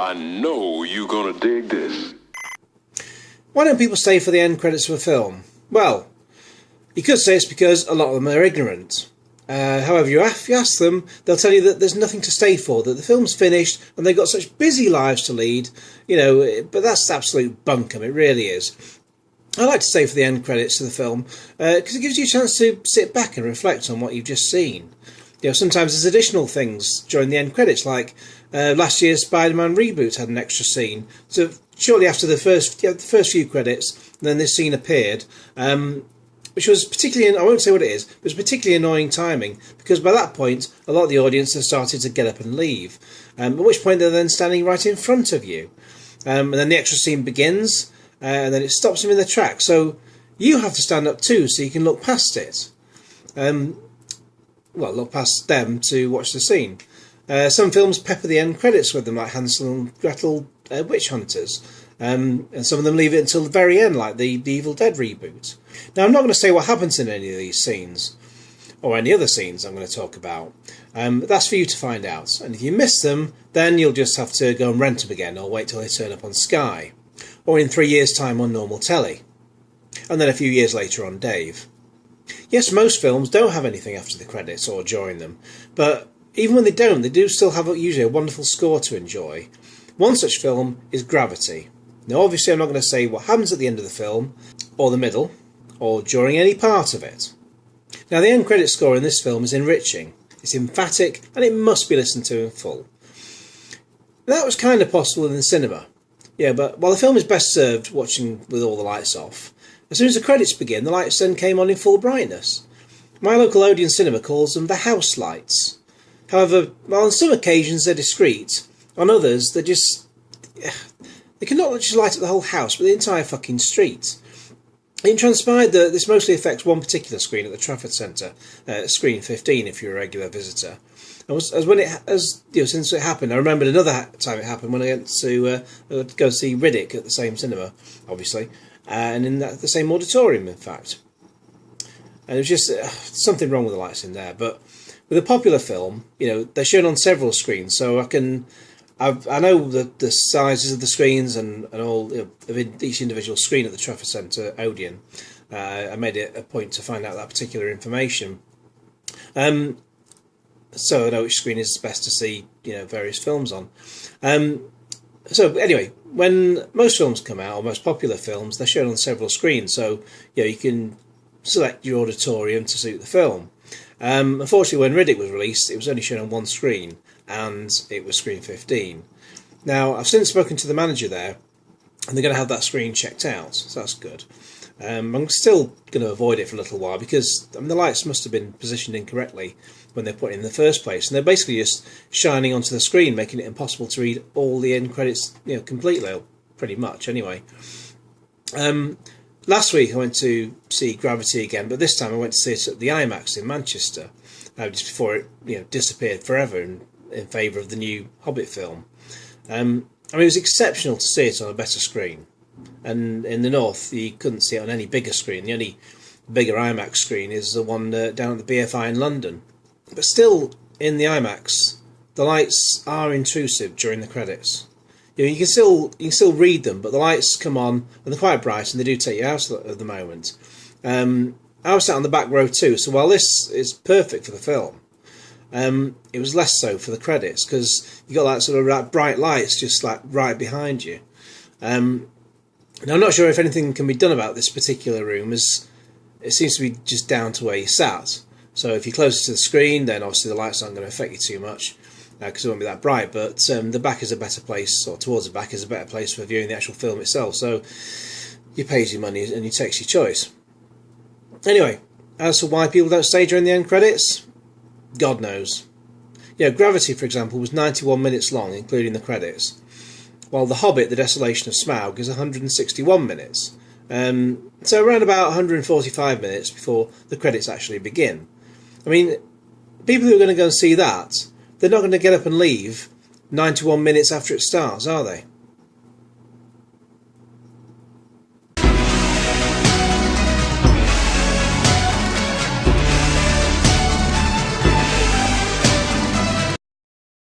I know you're gonna dig this. Why don't people stay for the end credits of a film? Well, you could say it's because a lot of them are ignorant. However, if you ask them, they'll tell you that there's nothing to stay for, that the film's finished and they've got such busy lives to lead, but that's absolute bunkum, it really is. I like to stay for the end credits of the film because it gives you a chance to sit back and reflect on what you've just seen. Sometimes there's additional things during the end credits, like last year's Spider-Man reboot had an extra scene. So shortly after the first few credits, then this scene appeared, which was particularly, I won't say what it is, but it was particularly annoying timing, because by that point, a lot of the audience had started to get up and leave, at which point they're then standing right in front of you. And then the extra scene begins, and then it stops them in their tracks, so you have to stand up too, so you can look past it. Look past them to watch the scene. Some films pepper the end credits with them, like Hansel and Gretel Witch Hunters, and some of them leave it until the very end, like the Evil Dead reboot. Now, I'm not going to say what happens in any of these scenes, or any other scenes I'm going to talk about. That's for you to find out, and if you miss them, then you'll just have to go and rent them again, or wait till they turn up on Sky, or in 3 years' time on normal telly, and then a few years later on Dave. Yes, most films don't have anything after the credits or during them, but even when they don't, they do still have usually a wonderful score to enjoy. One such film is Gravity. Now, obviously, I'm not going to say what happens at the end of the film, or the middle, or during any part of it. Now, the end credit score in this film is enriching, it's emphatic, and it must be listened to in full. That was kind of possible in the cinema. Yeah, but while the film is best served watching with all the lights off, as soon as the credits begin, the lights then came on in full brightness. My local Odeon cinema calls them the house lights. However, while on some occasions they're discreet, on others they can not just light up the whole house, but the entire fucking street. It transpired that this mostly affects one particular screen at the Trafford Centre, screen 15 if you're a regular visitor. And since it happened, I remembered another time it happened when I went to go see Riddick at the same cinema, obviously, and in the same auditorium, in fact. And it was just something wrong with the lights in there. But with a popular film, they're shown on several screens, so I know the sizes of the screens and all of each individual screen at the Trafford Centre Odeon. I made it a point to find out that particular information. So I know which screen is best to see, various films on. So anyway, when most films come out, or most popular films, they're shown on several screens. So you can select your auditorium to suit the film. Unfortunately, when Riddick was released, it was only shown on one screen, and it was screen 15. Now, I've since spoken to the manager there, and they're going to have that screen checked out, so that's good. I'm still going to avoid it for a little while because the lights must have been positioned incorrectly when they put it in the first place, and they're basically just shining onto the screen, making it impossible to read all the end credits, completely, or pretty much anyway. Last week I went to see Gravity again, but this time I went to see it at the IMAX in Manchester, just before it disappeared forever in favour of the new Hobbit film. It was exceptional to see it on a better screen. And in the north, you couldn't see it on any bigger screen. The only bigger IMAX screen is the one down at the BFI in London. But still, in the IMAX, the lights are intrusive during the credits. You can still read them, but the lights come on and they're quite bright, and they do take you out at the moment. I was sat on the back row too, so while this is perfect for the film, it was less so for the credits, because you got that sort of bright lights just like right behind you. Now, I'm not sure if anything can be done about this particular room, as it seems to be just down to where you sat. So if you're closer to the screen, then obviously the lights aren't going to affect you too much, because it won't be that bright. But the back is a better place, or towards the back is a better place for viewing the actual film itself. So you pay your money and you take your choice. Anyway, as for why people don't stay during the end credits, God knows. Gravity, for example, was 91 minutes long, including the credits, while The Hobbit, The Desolation of Smaug, is 161 minutes. So around about 145 minutes before the credits actually begin. I mean, people who are going to go and see that, they're not going to get up and leave 91 minutes after it starts, are they?